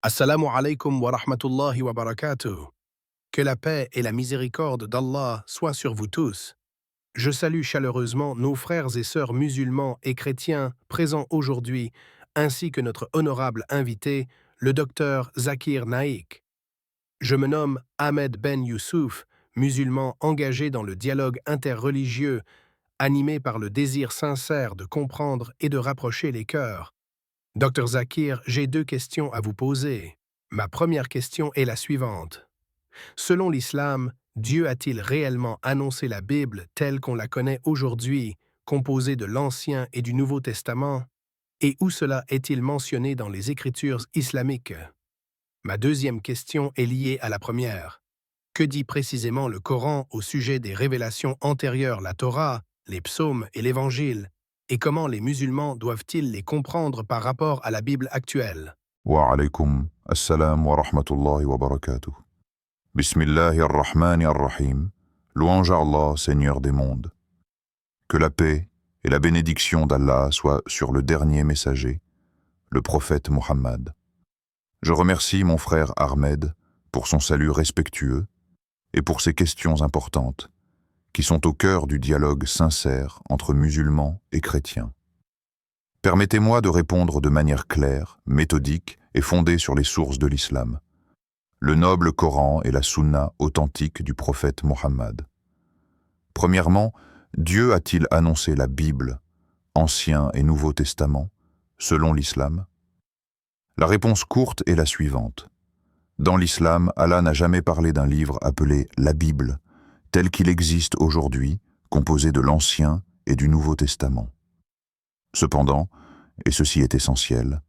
Assalamu alaikum wa rahmatullahi wa barakatuh. Que la paix et la miséricorde d'Allah soient sur vous tous. Je salue chaleureusement nos frères et sœurs musulmans et chrétiens présents aujourd'hui, ainsi que notre honorable invité, le docteur Zakir Naik. Je me nomme Ahmed Ben Youssouf, musulman engagé dans le dialogue interreligieux, animé par le désir sincère de comprendre et de rapprocher les cœurs. Docteur Zakir, j'ai deux questions à vous poser. Ma première question est la suivante. Selon l'islam, Dieu a-t-il réellement annoncé la Bible telle qu'on la connaît aujourd'hui, composée de l'Ancien et du Nouveau Testament, et où cela est-il mentionné dans les Écritures islamiques? Ma deuxième question est liée à la première. Que dit précisément le Coran au sujet des révélations antérieures, la Torah, les psaumes et l'Évangile, et comment les musulmans doivent-ils les comprendre par rapport à la Bible actuelle? Wa alaykum assalam wa rahmatullahi wa barakatuh. Bismillahir Rahmanir Rahim. Louange à Allah, Seigneur des mondes. Que la paix et la bénédiction d'Allah soient sur le dernier messager, le prophète Muhammad. Je remercie mon frère Ahmed pour son salut respectueux et pour ses questions importantes, qui sont au cœur du dialogue sincère entre musulmans et chrétiens. Permettez-moi de répondre de manière claire, méthodique et fondée sur les sources de l'islam, le noble Coran et la Sunna authentique du prophète Muhammad. Premièrement, Dieu a-t-il annoncé la Bible, Ancien et Nouveau Testament, selon l'islam? La réponse courte est la suivante. Dans l'islam, Allah n'a jamais parlé d'un livre appelé la Bible, tel qu'il existe aujourd'hui, composé de l'Ancien et du Nouveau Testament. Cependant, et ceci est essentiel,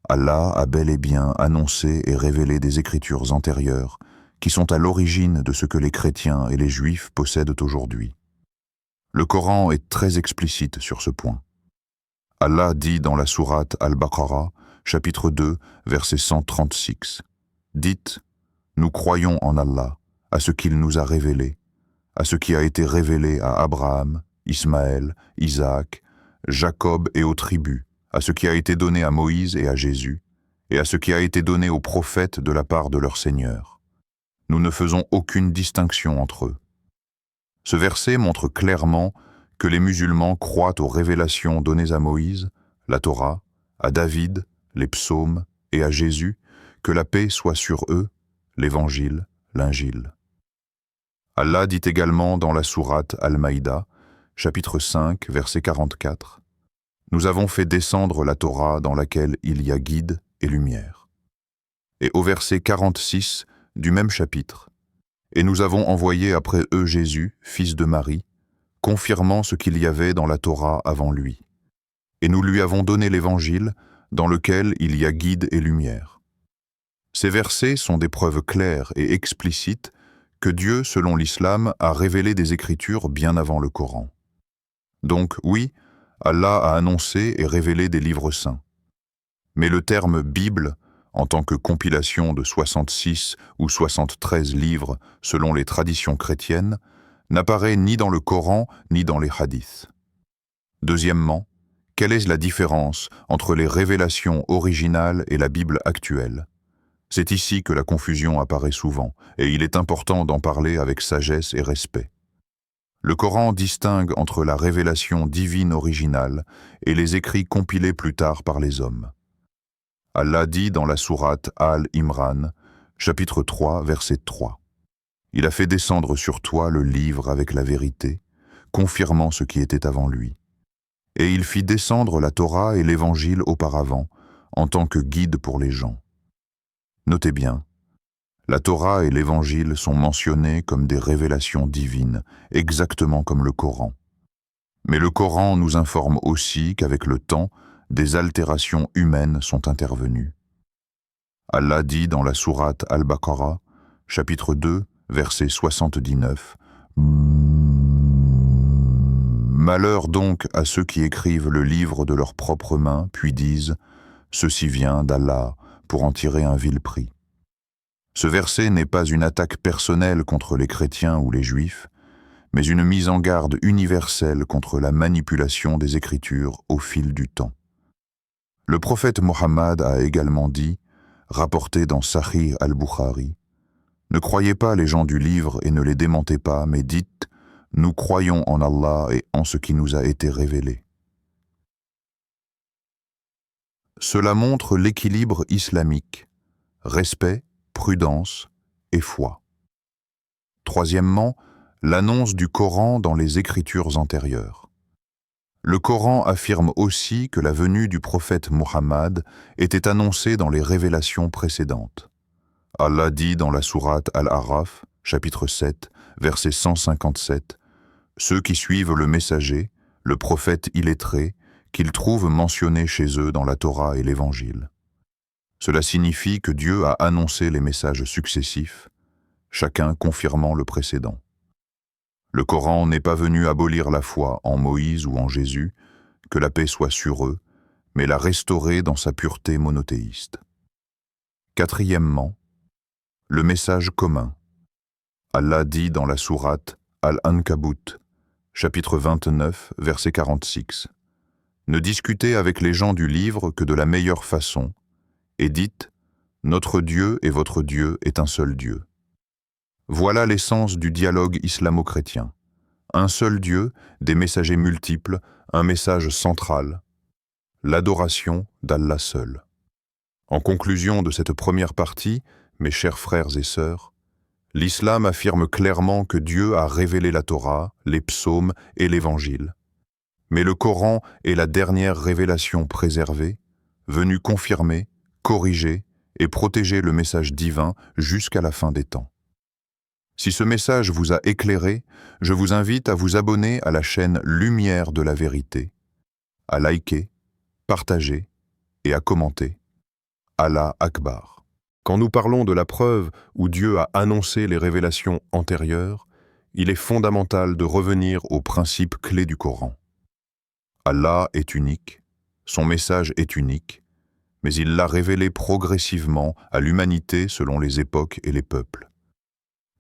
Allah a bel et bien annoncé et révélé des écritures antérieures qui sont à l'origine de ce que les chrétiens et les juifs possèdent aujourd'hui. Le Coran est très explicite sur ce point. Allah dit dans la sourate Al-Baqarah, chapitre 2, verset 136, « Dites, nous croyons en Allah, à ce qu'il nous a révélé, à ce qui a été révélé à Abraham, Ismaël, Isaac, Jacob et aux tribus, à ce qui a été donné à Moïse et à Jésus, et à ce qui a été donné aux prophètes de la part de leur Seigneur. Nous ne faisons aucune distinction entre eux. » Ce verset montre clairement que les musulmans croient aux révélations données à Moïse, la Torah, à David, les psaumes et à Jésus, que la paix soit sur eux, l'Évangile, l'Injil. Allah dit également dans la sourate Al-Maïda, chapitre 5, verset 44, « Nous avons fait descendre la Torah dans laquelle il y a guide et lumière. » Et au verset 46 du même chapitre, « Et nous avons envoyé après eux Jésus, fils de Marie, confirmant ce qu'il y avait dans la Torah avant lui. Et nous lui avons donné l'Évangile, dans lequel il y a guide et lumière. » Ces versets sont des preuves claires et explicites que Dieu, selon l'islam, a révélé des Écritures bien avant le Coran. Donc, oui, Allah a annoncé et révélé des livres saints. Mais le terme « Bible », en tant que compilation de 66 ou 73 livres selon les traditions chrétiennes, n'apparaît ni dans le Coran ni dans les hadiths. Deuxièmement, quelle est la différence entre les révélations originales et la Bible actuelle? C'est ici que la confusion apparaît souvent, et il est important d'en parler avec sagesse et respect. Le Coran distingue entre la révélation divine originale et les écrits compilés plus tard par les hommes. Allah dit dans la sourate Al-Imran, chapitre 3, verset 3, « Il a fait descendre sur toi le livre avec la vérité, confirmant ce qui était avant lui. Et il fit descendre la Torah et l'Évangile auparavant, en tant que guide pour les gens. » Notez bien, la Torah et l'Évangile sont mentionnés comme des révélations divines, exactement comme le Coran. Mais le Coran nous informe aussi qu'avec le temps, des altérations humaines sont intervenues. Allah dit dans la sourate Al-Baqarah, chapitre 2, verset 79, « Malheur donc à ceux qui écrivent le livre de leurs propres mains, puis disent « Ceci vient d'Allah » pour en tirer un vil prix. » Ce verset n'est pas une attaque personnelle contre les chrétiens ou les juifs, mais une mise en garde universelle contre la manipulation des Écritures au fil du temps. Le prophète Mohammed a également dit rapporté dans Sahih al-Bukhari. Ne croyez pas les gens du livre et ne les démentez pas, mais dites, nous croyons en Allah et en ce qui nous a été révélé. Cela montre l'équilibre islamique, respect, prudence et foi. Troisièmement, l'annonce du Coran dans les écritures antérieures. Le Coran affirme aussi que la venue du prophète Muhammad était annoncée dans les révélations précédentes. Allah dit dans la sourate Al-A'raf, chapitre 7, verset 157, « Ceux qui suivent le messager, le prophète illettré, qu'ils trouvent mentionné chez eux dans la Torah et l'Évangile. » Cela signifie que Dieu a annoncé les messages successifs, chacun confirmant le précédent. Le Coran n'est pas venu abolir la foi en Moïse ou en Jésus, que la paix soit sur eux, mais la restaurer dans sa pureté monothéiste. Quatrièmement, le message commun. Allah dit dans la sourate Al-Ankabut, chapitre 29, verset 46, « Ne discutez avec les gens du livre que de la meilleure façon, et dites, notre Dieu et votre Dieu est un seul Dieu. » Voilà l'essence du dialogue islamo-chrétien. Un seul Dieu, des messagers multiples, un message central, l'adoration d'Allah seul. En conclusion de cette première partie, mes chers frères et sœurs, l'islam affirme clairement que Dieu a révélé la Torah, les psaumes et l'Évangile. Mais le Coran est la dernière révélation préservée, venue confirmer, corriger et protéger le message divin jusqu'à la fin des temps. Si ce message vous a éclairé, je vous invite à vous abonner à la chaîne Lumière de la Vérité, à liker, partager et à commenter. Allah Akbar. Quand nous parlons de la preuve où Dieu a annoncé les révélations antérieures, il est fondamental de revenir aux principes clés du Coran. Allah est unique, son message est unique, mais il l'a révélé progressivement à l'humanité selon les époques et les peuples.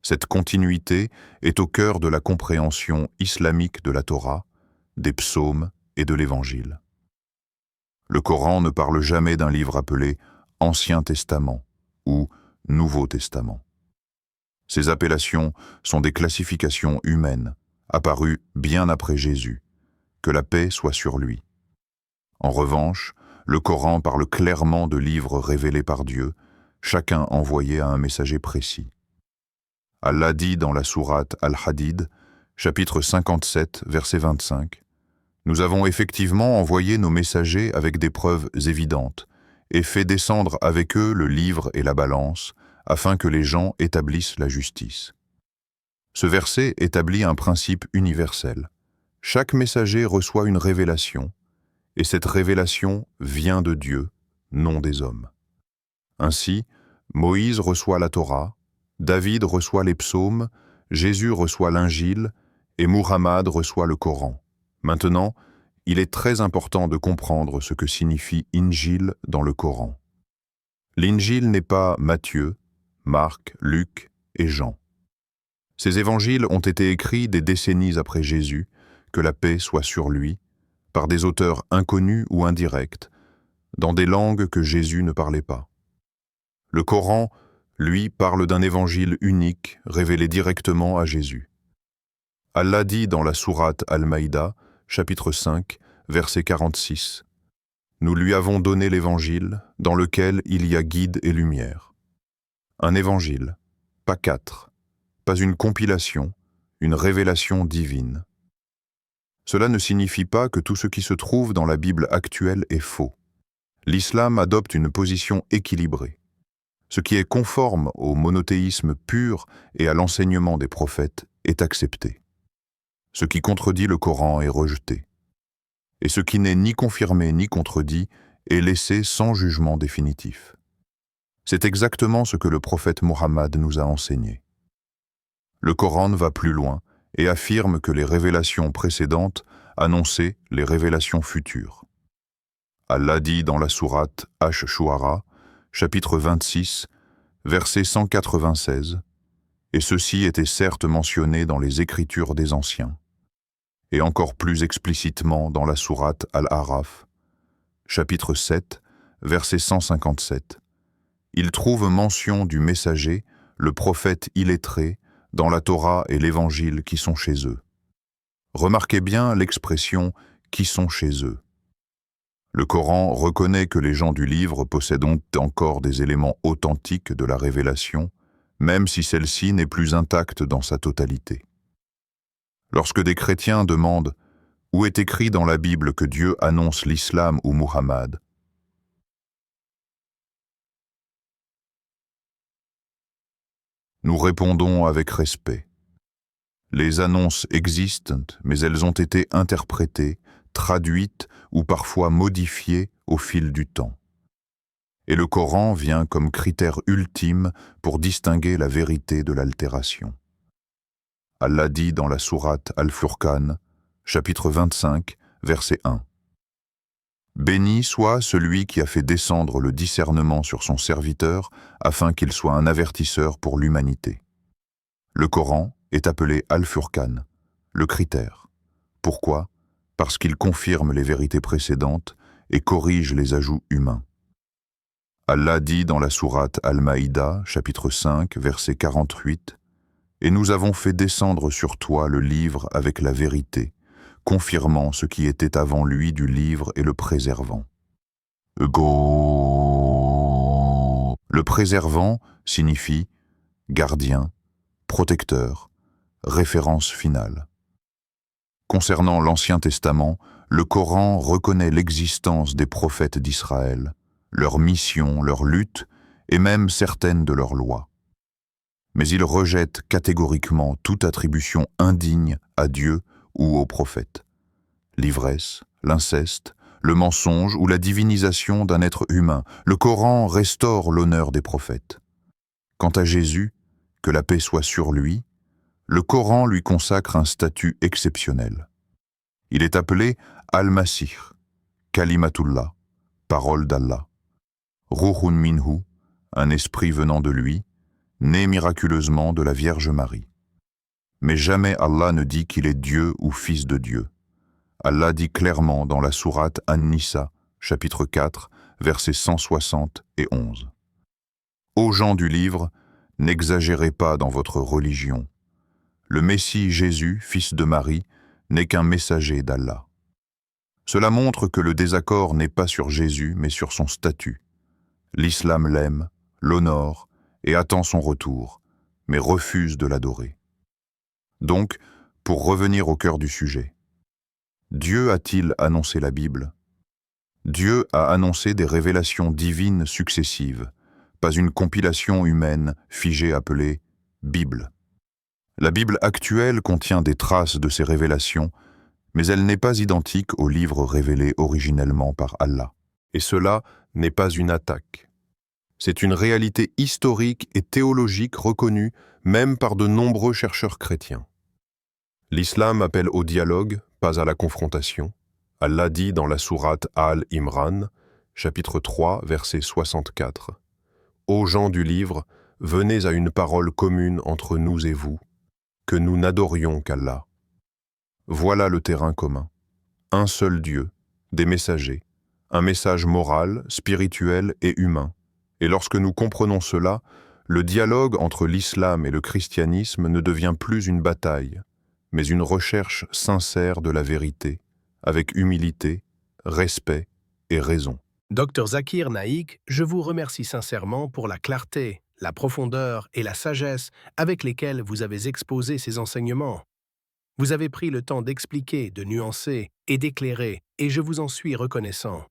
Cette continuité est au cœur de la compréhension islamique de la Torah, des psaumes et de l'Évangile. Le Coran ne parle jamais d'un livre appelé « Ancien Testament » ou « Nouveau Testament ». Ces appellations sont des classifications humaines, apparues bien après Jésus, que la paix soit sur lui. En revanche, le Coran parle clairement de livres révélés par Dieu, chacun envoyé à un messager précis. Allah dit dans la sourate Al-Hadid, chapitre 57, verset 25, « Nous avons effectivement envoyé nos messagers avec des preuves évidentes et fait descendre avec eux le livre et la balance, afin que les gens établissent la justice. » Ce verset établit un principe universel. Chaque messager reçoit une révélation, et cette révélation vient de Dieu, non des hommes. Ainsi, Moïse reçoit la Torah, David reçoit les psaumes, Jésus reçoit l'Injil, et Muhammad reçoit le Coran. Maintenant, il est très important de comprendre ce que signifie Injil dans le Coran. L'Injil n'est pas Matthieu, Marc, Luc et Jean. Ces évangiles ont été écrits des décennies après Jésus, que la paix soit sur lui, par des auteurs inconnus ou indirects, dans des langues que Jésus ne parlait pas. Le Coran, lui, parle d'un évangile unique révélé directement à Jésus. Allah dit dans la sourate Al-Maïda, chapitre 5, verset 46, « Nous lui avons donné l'évangile, dans lequel il y a guide et lumière. » Un évangile, pas 4, pas une compilation, une révélation divine. Cela ne signifie pas que tout ce qui se trouve dans la Bible actuelle est faux. L'islam adopte une position équilibrée. Ce qui est conforme au monothéisme pur et à l'enseignement des prophètes est accepté. Ce qui contredit le Coran est rejeté. Et ce qui n'est ni confirmé ni contredit est laissé sans jugement définitif. C'est exactement ce que le prophète Muhammad nous a enseigné. Le Coran va plus loin et affirme que les révélations précédentes annonçaient les révélations futures. Allah dit dans la sourate Ash-Shu'ara, chapitre 26, verset 196, « Et ceci était certes mentionné dans les Écritures des Anciens. » Et encore plus explicitement dans la sourate Al-A'raf, chapitre 7, verset 157, « ils trouvent mention du messager, le prophète illettré, dans la Torah et l'Évangile qui sont chez eux. Remarquez bien l'expression « qui sont chez eux ». Le Coran reconnaît que les gens du livre possédent encore des éléments authentiques de la révélation, même si celle-ci n'est plus intacte dans sa totalité. Lorsque des chrétiens demandent « Où est écrit dans la Bible que Dieu annonce l'islam ou Muhammad ?» Nous répondons avec respect. Les annonces existent, mais elles ont été interprétées, traduites ou parfois modifiées au fil du temps. Et le Coran vient comme critère ultime pour distinguer la vérité de l'altération. Allah dit dans la sourate Al-Furqan, chapitre 25, verset 1. « Béni soit celui qui a fait descendre le discernement sur son serviteur afin qu'il soit un avertisseur pour l'humanité. » Le Coran est appelé Al-Furqan, le critère. Pourquoi ? Parce qu'il confirme les vérités précédentes et corrige les ajouts humains. Allah dit dans la sourate Al-Maïda, chapitre 5, verset 48, « Et nous avons fait descendre sur toi le livre avec la vérité, confirmant ce qui était avant lui du livre et le préservant. » Le préservant signifie gardien, protecteur, référence finale. Concernant l'Ancien Testament, le Coran reconnaît l'existence des prophètes d'Israël, leur mission, leur lutte et même certaines de leurs lois. Mais il rejette catégoriquement toute attribution indigne à Dieu ou aux prophètes. L'ivresse, l'inceste, le mensonge ou la divinisation d'un être humain, le Coran restaure l'honneur des prophètes. Quant à Jésus, que la paix soit sur lui, le Coran lui consacre un statut exceptionnel. Il est appelé Al-Masih, Kalimatullah, parole d'Allah, Ruhun minhu, un esprit venant de lui, né miraculeusement de la Vierge Marie. Mais jamais Allah ne dit qu'il est Dieu ou fils de Dieu. Allah dit clairement dans la sourate An-Nisa, chapitre 4, versets 160 et 11. Ô gens du livre, n'exagérez pas dans votre religion. Le Messie Jésus, fils de Marie, n'est qu'un messager d'Allah. Cela montre que le désaccord n'est pas sur Jésus, mais sur son statut. L'islam l'aime, l'honore et attend son retour, mais refuse de l'adorer. Donc, pour revenir au cœur du sujet, Dieu a-t-il annoncé la Bible ? Dieu a annoncé des révélations divines successives, pas une compilation humaine figée appelée Bible. La Bible actuelle contient des traces de ces révélations, mais elle n'est pas identique au livre révélé originellement par Allah. Et cela n'est pas une attaque. C'est une réalité historique et théologique reconnue même par de nombreux chercheurs chrétiens. L'islam appelle au dialogue, pas à la confrontation. Allah dit dans la sourate Al-Imran, chapitre 3, verset 64. « Ô gens du livre, venez à une parole commune entre nous et vous, que nous n'adorions qu'Allah. Voilà le terrain commun. Un seul Dieu, des messagers, un message moral, spirituel et humain. Et lorsque nous comprenons cela, le dialogue entre l'islam et le christianisme ne devient plus une bataille, mais une recherche sincère de la vérité, avec humilité, respect et raison. Dr Zakir Naik, je vous remercie sincèrement pour la clarté, la profondeur et la sagesse avec lesquelles vous avez exposé ces enseignements. Vous avez pris le temps d'expliquer, de nuancer et d'éclairer, et je vous en suis reconnaissant.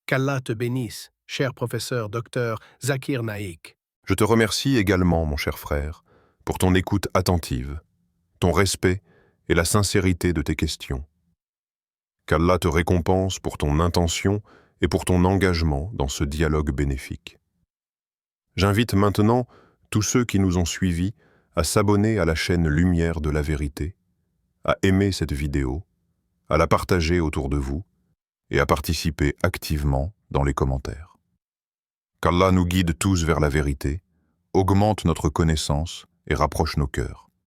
Qu'Allah te bénisse, cher professeur Dr Zakir Naik. Je te remercie également, mon cher frère, pour ton écoute attentive, ton respect et la sincérité de tes questions. Qu'Allah te récompense pour ton intention et pour ton engagement dans ce dialogue bénéfique. J'invite maintenant tous ceux qui nous ont suivis à s'abonner à la chaîne Lumière de la Vérité, à aimer cette vidéo, à la partager autour de vous et à participer activement dans les commentaires. Qu'Allah nous guide tous vers la vérité, augmente notre connaissance et rapproche nos cœurs.